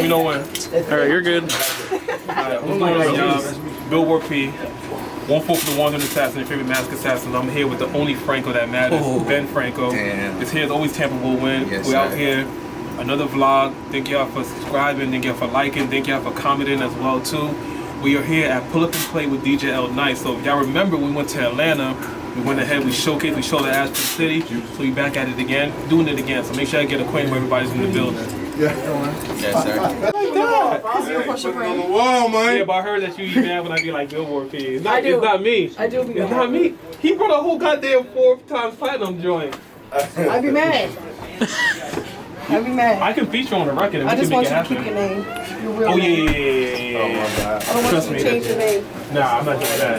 me know when. Alright, you're good. Alright, what's going on, y'all? Billboard P. 1-4 for the Wandering Assassin, your favorite mask assassin. I'm here with the only Franco that matters, Ben Franco. Damn. This here is always Tampa will win. Yes, We're out sir. here. Another vlog. Thank y'all for subscribing. Thank y'all for liking. Thank y'all for commenting as well too. We are here at Pull Up and Play with DJ L Nice. So if y'all remember, we went to Atlanta. We went ahead, we showcased, we showed the ass to the city. So we back at it again, doing it again. So make sure I get acquainted with everybody's in the building. Yes, sir. On the wall, man. Yeah, but I heard that you be mad when I be like Billboard P. It's not, I do. It's not me. I do be It's mad. not me. He brought a whole goddamn 4 times platinum joint. I'd be mad. I'd be mad. I can feature on the record and I we just can make want it you to keep happen. your name. Your real Oh name. yeah. Oh my God. I don't want Trust you me. to change your name. Nah, I'm not doing that.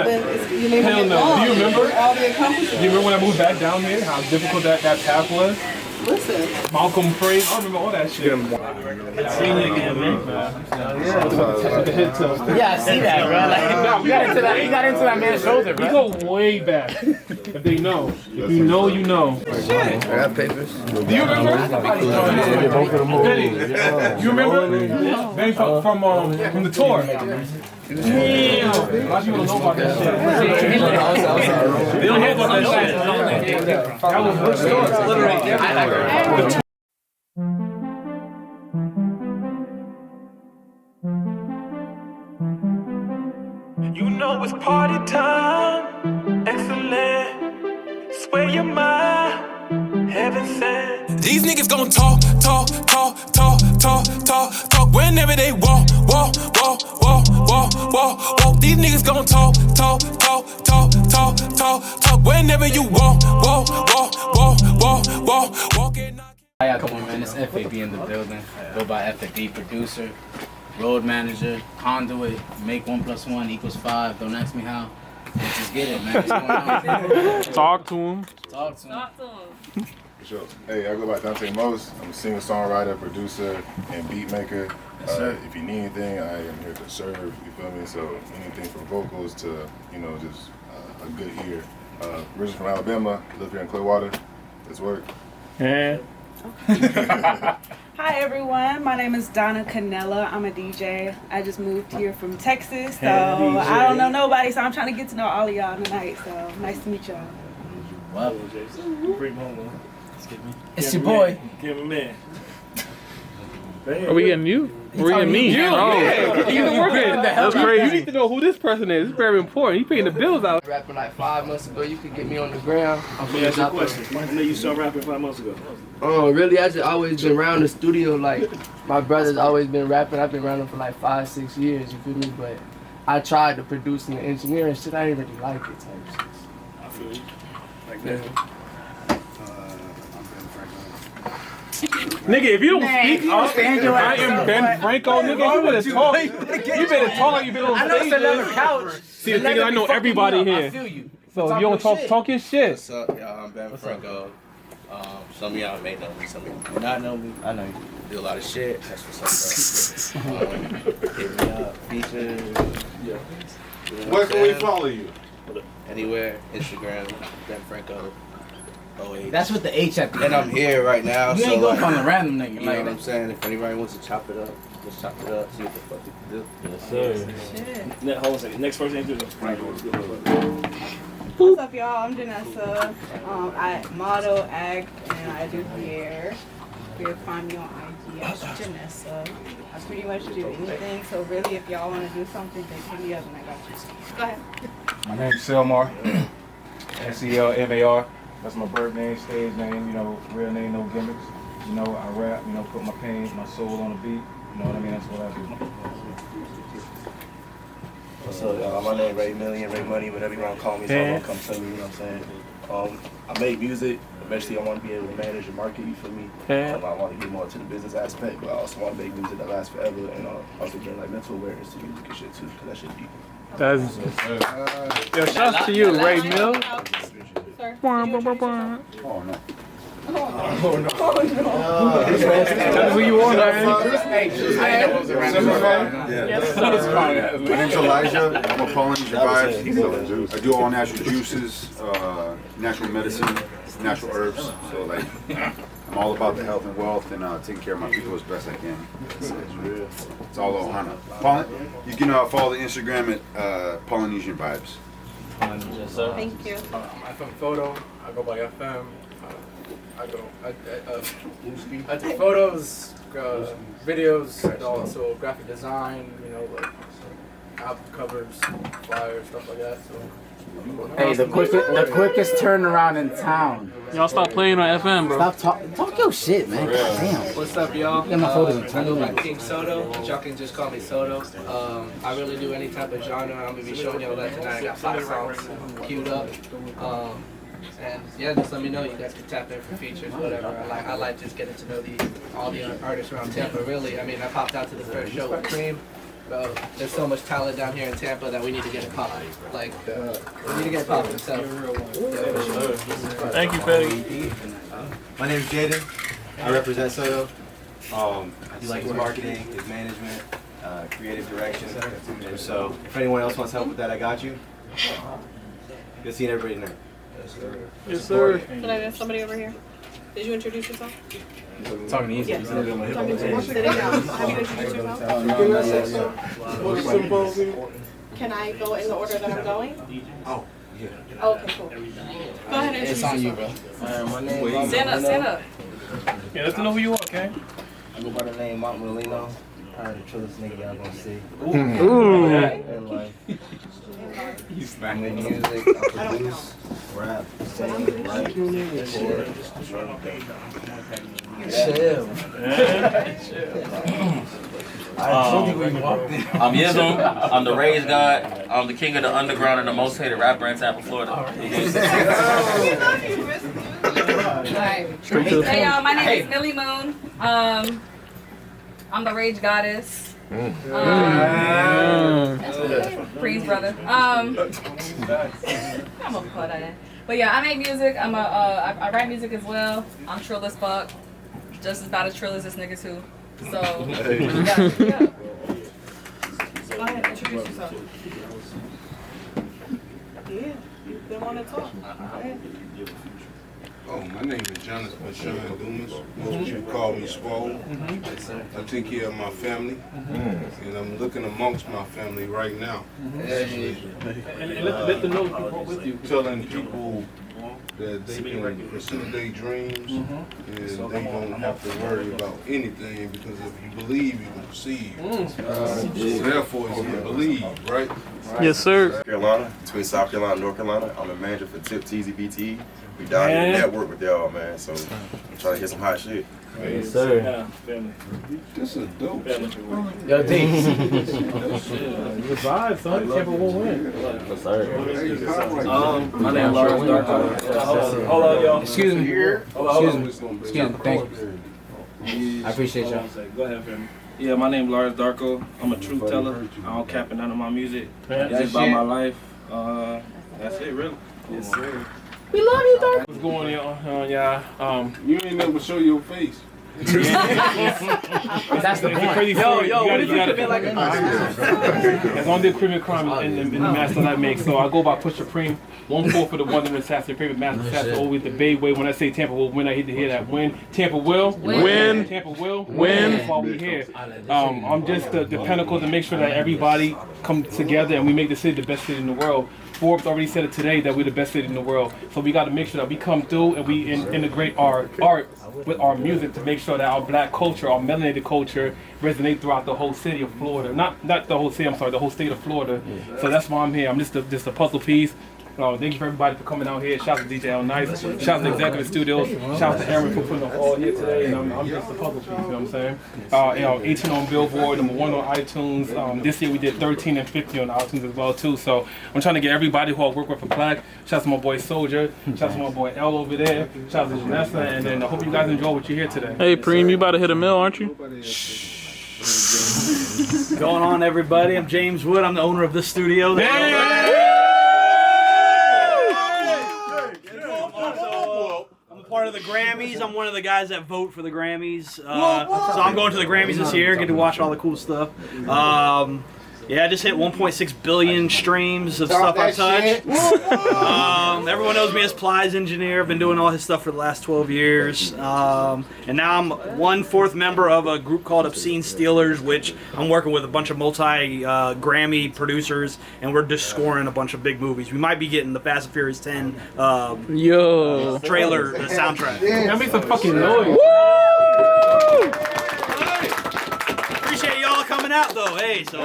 Then your name Hell will get no. long. Do you remember? All the accomplishments. Do you remember when I moved back down here? How difficult that path was? Listen. Malcolm Preme. I remember all that shit. Seeing it again, man. With the head tilt. Yeah, I see that, bro. Like, you got into that man's shoulder, We bro. go way back. If they know. If you know, you know. I got papers. Do you remember? Benny, you remember? Benny from the tour. Damn. A lot of people don't know about that shit. They don't know about that shit. That was good story. You know it's party time. Excellent. Swear you're mine. Heaven sent. These niggas gon' talk whenever they walk. These niggas gon' talk whenever you walk. Hi, come on, man. It's FAB in the building. Go by FAB producer, road manager, conduit. Make 1 + 1 = 5. Don't ask me how. Just get it, man. What's going on? Talk to him. Talk to me. Sure. Hey, I go by Dante Mose. I'm a singer, songwriter, producer, and beat maker. Yes, sir. If you need anything, I am here to serve. You feel me? So anything from vocals to just a good ear. Originally from Alabama, live here in Clearwater. Let's work. Yeah. Hi everyone, my name is Donna Canella. I'm a DJ. I just moved here from Texas, so I don't know nobody, so I'm trying to get to know all of y'all tonight. So nice to meet y'all. What? Bring home, man. It's your boy. Give him in. Are we getting you? We're getting me. You. Oh, Yeah. even worse. That's crazy. You need to know who this person is. It's very important. He's paying the bills out. Rapping like 5 months ago, you could get me on the ground. I'm Let me ask you a question. I know you started rapping 5 months ago. Oh, really? I just always been around the studio. Like, my brother's always been rapping. I've been around him for like 5-6 years, you feel me? But I tried to produce and engineer and shit. I didn't really like it type shit. I feel you. Like that. Nigga, if you don't speak up, I am Ben Franco, nigga. You better talk. You better talk like you been on I know it's stage. another couch. See, the thing is, I know everybody I here. feel you. So if you don't talk your shit. What's up, y'all? I'm Ben Franco. Some of y'all may know me, some of y'all may not know me. I know you. Do a lot of shit. That's what's up, bro. Hit me up, features. Yeah. Where can we follow you? Anywhere, Instagram, Ben Franco. 08. That's with the H at the end. And I'm here right now. You so ain't going like, from the random nigga. you know what I'm saying? If anybody wants to chop it up, just chop it up. See what the fuck we can do. Yes, sir. Hold on a second. Next person ain't doing it. What's up, y'all? I'm Janessa. I model, act, and I do hair. You can find me on IG as Janessa. I pretty much do anything. So really, if y'all want to do something, then hit me up and I got you. Go ahead. My name's Selmar, SELMAR. That's my birth name, stage name, real name, no gimmicks. I rap, put my pain, my soul on the beat. You know what I mean? That's what I do. What's up, y'all? My name Ray Million, Ray Money, whatever you want to call me, so I'm gonna come tell you, you know what I'm saying? I make music. Eventually, I want to be able to manage and market, you feel me? I want to get more into the business aspect, but I also want to make music that lasts forever and also bring like mental awareness to music and shit too, because that shit deep. That's yo, shouts to you, Ray Mill. Oh no. Tell us who you are, man. My name's Elijah. I'm a Polynesian vibes. I do all natural juices, natural medicine, natural herbs. So like, I'm all about the health and wealth and taking care of my people as best I can. It's all over Hana. You can follow the Instagram at Polynesian Vibes. Yes, sir. Thank you. I'm from Photo. I go by FM. I take photos, videos, and also graphic design. You know, like album covers, flyers, stuff like that. So. Hey, the quickest turnaround in town. Y'all stop playing on FM, bro. Stop talk your shit, man. Damn. What's up, y'all? Get my photos in I 20 go by minutes. King Soto. Y'all can just call me Soto. I really do any type of genre. I'm gonna be showing y'all that tonight. I got 5 songs queued up. And yeah, just let me know. You guys can tap in for features, whatever. I like just getting to know all the artists around Tampa. Really, I mean, I popped out to the first show with Preme. There's so much talent down here in Tampa that we need to get it popping. Like, we need to get it popping. So, Thank you, Petty. My name is Jaden. I represent Soto. I do like his marketing, his management, creative direction. So if anyone else wants help with that, I got you. Good seeing everybody tonight. Yes, sir. Can I get somebody over here? Did you introduce yourself? Talking easy. Yes. Have you introduced yourself? Can I go in the order that I'm going? Oh, yeah. Oh, okay, cool. Go ahead and introduce It's on you, yourself. bro. My name is Stand up. Yeah, let's know who you are, okay? I go by the name Mark Molino. I'm the trillest nigga y'all gonna see. Ooh. And like, I make music, I produce, rap, sing, write, record. Chill. I'm Yism. I'm the Rage God. I'm the king of the underground and the most hated rapper in Tampa, Florida. Alright. Hey y'all, my name is Millie Moon. I'm the Rage Goddess. Preme's brother. I'm gonna put that in. But yeah, I make music. I write music as well. I'm trill as fuck. Just as bad as trill as this nigga too. So yeah. Go ahead, introduce yourself. Yeah, you didn't want to talk. Go ahead. Oh, my name is Jonathan Sean Dumas. Most people call me Swole. I take care of my family, and I'm looking amongst my family right now. And let them know who brought with you. Telling people that they can pursue their dreams, and they don't have to worry about anything, because if you believe, you can perceive. So therefore, you can believe, right? Yes, sir. South Carolina, between South Carolina and North Carolina. I'm a manager for Tip TZ BTE. We down here to network with y'all, man. So I'm trying to get some hot shit. Yes, sir. Yeah, family. This is dope. Yo, D. Good vibes, son. Tampa will win. Yes, sir. My name is Lars Darko. Hold on, y'all. Excuse me. Excuse me. Thank you. I appreciate y'all. Go ahead, family. Yeah, my name is Lars Darko. I'm a truth teller. I don't cap in none of my music. Just about my life. That's it, really. Yes, sir. We love you, Dark. What's going on, y'all? You ain't never show your face. That's the crazy story. Yo, what if you feel like a That's on the Preme crime in the master that I make. So I go by PushaPreme. 1-4 for the one assassin. Favorite master assassin. Always the Bay way. When I say Tampa will win, I hate to hear that. Win. Tampa will win. Tampa will win. That's why we here. I'm just the pinnacle to make sure that everybody come together and we make the city the best city in the world. Forbes already said it today that we're the best city in the world. So we got to make sure that we come through and we integrate our art with our music to make sure that our black culture, our melanated culture, resonate throughout the whole city of Florida. Not the whole city, I'm sorry, the whole state of Florida. So that's why I'm here. I'm just a puzzle piece. Thank you for everybody for coming out here. Shout out to DJ L Nice. Shout out to Executive Studios. Shout out to Aaron for putting us all here today. And I'm just a puzzle piece, you know what I'm saying? 18 on Billboard, #1 on iTunes. This year we did 13 and 50 on iTunes as well too. So I'm trying to get everybody who I work with a plaque. Shout out to my boy Soldier. Shout out to my boy L over there. Shout out to Janessa. And then I hope you guys enjoy what you hear today. Hey Preme, you about to hit a mill, aren't you? Going on, everybody? I'm James Wood. I'm the owner of this studio. Part of the Grammys. I'm one of the guys that vote for the Grammys. So I'm going to the Grammys this year. Get to watch all the cool stuff. Yeah, I just hit 1.6 billion streams of stuff I've touched. Everyone knows me as Plies Engineer. I've been doing all his stuff for the last 12 years. And now I'm 1/4 member of a group called Obscene Stealers, which I'm working with a bunch of multi-Grammy producers, and we're just scoring a bunch of big movies. We might be getting the Fast and Furious 10 trailer, the soundtrack. That makes some fucking noise. Appreciate y'all coming out though. Hey, so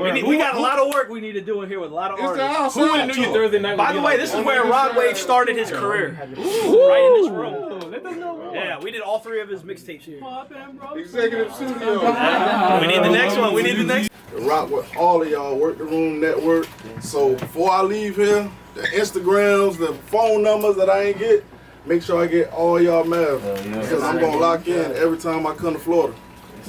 we got a lot of work we need to do in here with a lot of artists. Who would have knew you Thursday night? By the way, this is where Rod Wave started his career. Right in this room. Yeah, we did all 3 of his mixtapes here. Executive studio. We need the next one. We need the next. Rock with all of y'all. Work the Room Network. So before I leave here, the Instagrams, the phone numbers that I ain't get, make sure I get all y'all mail. Because I'm gonna lock in every time I come to Florida.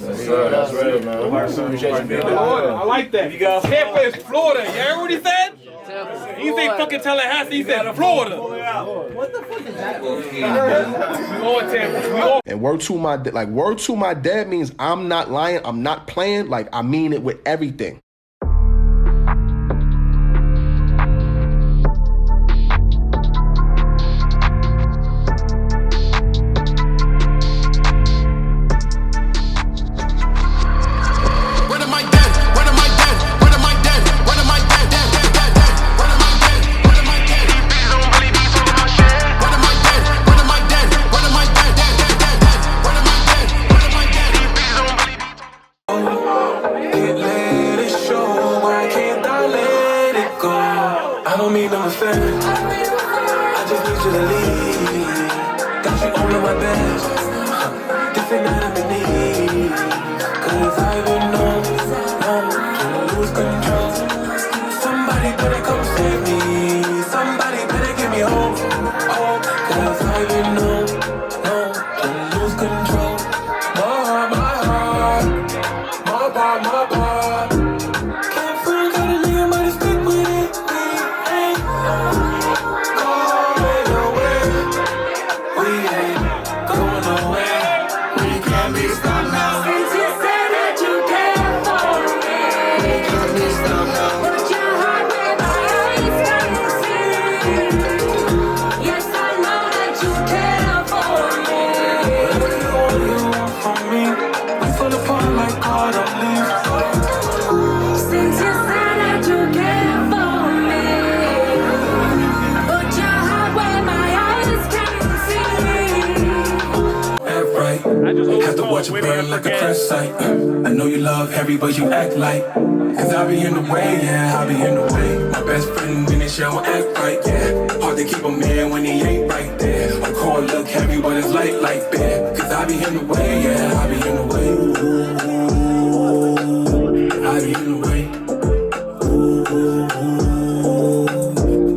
That's real, man. I like that. Tampa is Florida. You heard what he said? He said fucking Tallahassee. He said Florida. What the fuck is that? And word to my dad means I'm not lying. I'm not playing. Like, I mean it with everything. Like a crush sight. I know you love Harry, but you act like. Cause I be in the way, yeah, I be in the way. My best friend in this show act right, yeah. Hard to keep a man when he ain't right there. My core look heavy, but it's light like bear. Cause I be in the way, yeah, I be in the way. I be in the way.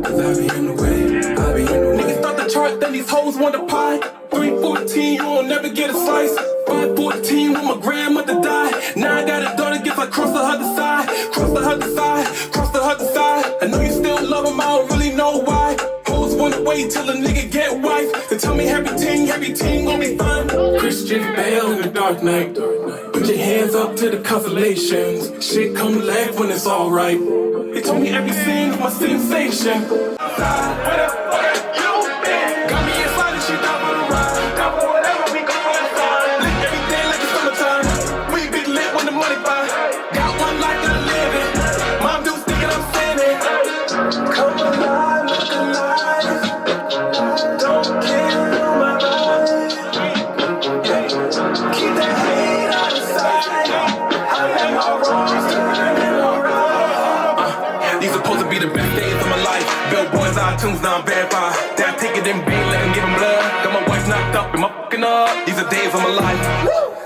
Cause I be in the way, I be in the way. Niggas start the chart, then these hoes want the pie. 314, you won't never get a slice. 514 when my grandmother died. Now I got a daughter, guess I cross the other side. Cross the other side, cross the other side. I know you still love him, I don't really know why. Hoes wanna wait till a nigga get wife. They tell me everything gon' be fine. Christian Bale in the dark night. Put your hands up to the constellations. Shit come left when it's alright. They told me every scene was my sensation. Where the fuck you been? Got me inside and shit down for the ride. Down for whatever we go outside. Lit every day like it's summertime. We big lit when the money buy. Got one life that I live in. Mom dudes thinking I'm sinning. Come alive, look alive. Don't kill my vibe. Keep that hate out of sight. I let my wrongs turn in alright. These supposed to be the best days of my life. Billboards, iTunes, now I'm verified. Then I take it in bed, let him give him blood. Got my wife knocked up, am I fucking up? These are days of my life.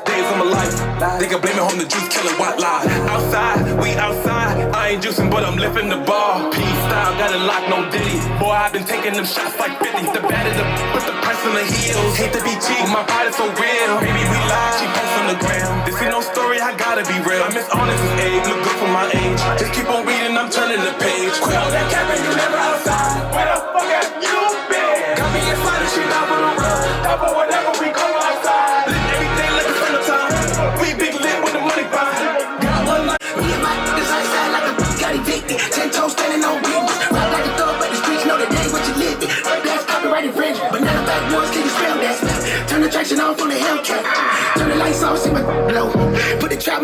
Days of my life. They can blame it on the juice, killing white lie. Outside, we outside. I ain't juicing, but I'm lifting the bar. P style, gotta lock no ditty. Boy, I've been taking them shots like 50. The batter, put the press on the heels. Hate to be cheap, my pride is so real. Baby, we lie, she posts on the ground. This ain't no story, I gotta be real. I'm as honest as egg, look good for my age. Just keep on reading, I'm turning the page. Quit all that capping, you never outside. Where the fuck have you been? Got me inside and shit, down for the run. Down for whatever we go outside. Lit everything like it's summertime. We big lit when the money buy. Got one life.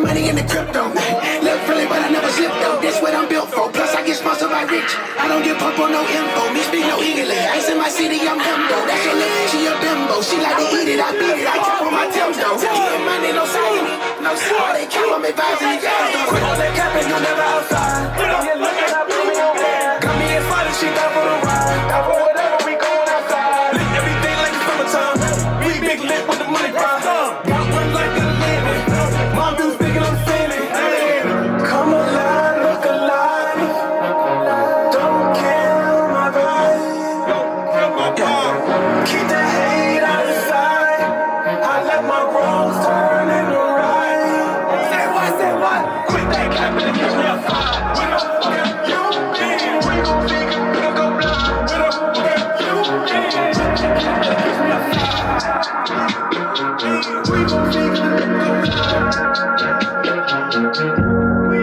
money in the crypto. Look friendly, but I never slip though. This what I'm built for. Plus I get sponsored by Rich. I don't give up on no info. Me speak no eagerly. Ice in my city, I'm him though. That's your little, she a bimbo. She like to eat it, I beat it. I keep on my Tim's though. Getting money, no sign. No all they cap on me vibes in the gas though. Quit all that capping, you never outside. You're looking up, put me on gas. Got me in fun and she down for the ride. Down for whatever, we going outside. Lit everything like it's summertime. We big lit with the money grind. Got one like a living. Mom dudes thinking I'm sinning. Come alive, look alive. Don't kill my vibe. Keep the hate out of sight. I let my wrongs turn into right. Say what? Quit that capping and give me a five. We don't forget you, man. We gon' think we gon' go blind. We don't forget you, man. Give me a five. We gon' think we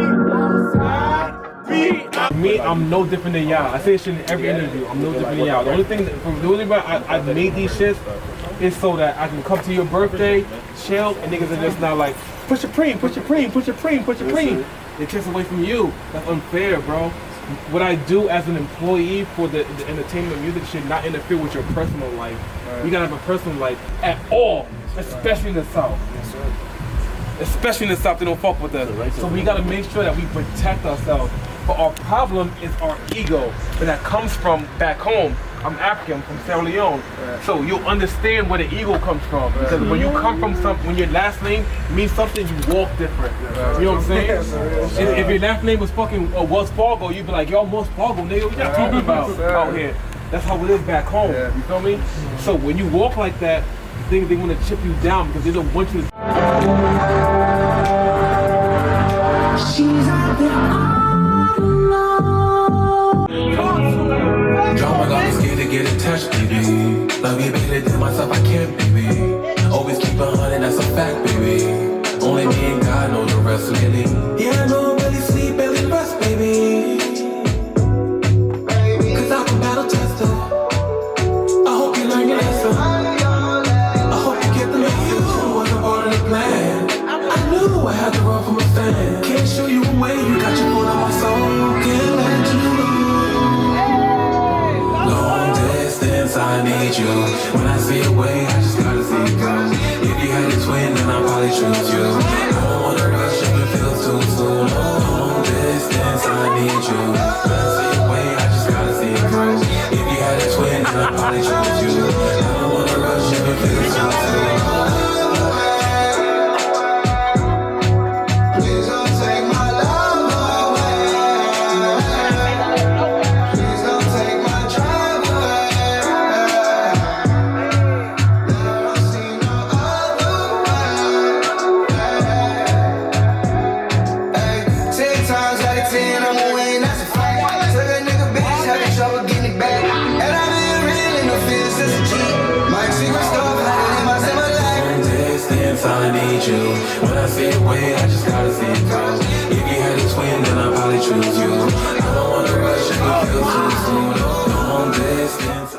gon' go blind. Me, I'm no different than y'all. I say this shit in every interview. I'm no different than y'all. The only reason I made these shits is so that I can come to your birthday, chill, and niggas are just not like, PushaPreme. It takes away from you. That's unfair, bro. What I do as an employee for the entertainment music should not interfere with your personal life. You gotta have a personal life at all, especially in the South. Especially in the South, they don't fuck with us. So we gotta make sure that we protect ourselves. But our problem is our ego, and that comes from back home. I'm African, I'm from Sierra Leone. So you'll understand where the ego comes from. Because when you come from when your last name means something, you walk different. You know what I'm saying? If your last name was fucking Wells Fargo, you'd be like, yo, Wells Fargo, nigga, what y'all talking about out here? That's how it is back home, you feel me? So when you walk like that, they want to chip you down because they don't want you to. She's out there. Drama got me scared to get in touch, baby. Love you better than myself, I can't, baby. Always keep 100, that's a fact, baby. Only me and God know the rest, really. Yeah, I know really sleep, barely rest, baby. Cause I'm a battle tester. I hope you learn your lesson. I hope you get the message. You wasn't part of the plan. I knew I had to run from a fan. Can't show you a way, you got your phone on my soul. Can't let you know. I need you. When I see a way, I just gotta see it come. If you had a twin, then I'll probably choose you. I don't wanna rush if it feels too soon. Long distance, I need you. When I see a way, I just gotta see it come. If you had a twin, then I'll probably choose you. I don't wanna rush if it feels too soon. I need you. When I see a way, I just gotta see it go. If you had a twin, then I'll probably choose you. I don't wanna rush if it feels too soon. Long distance.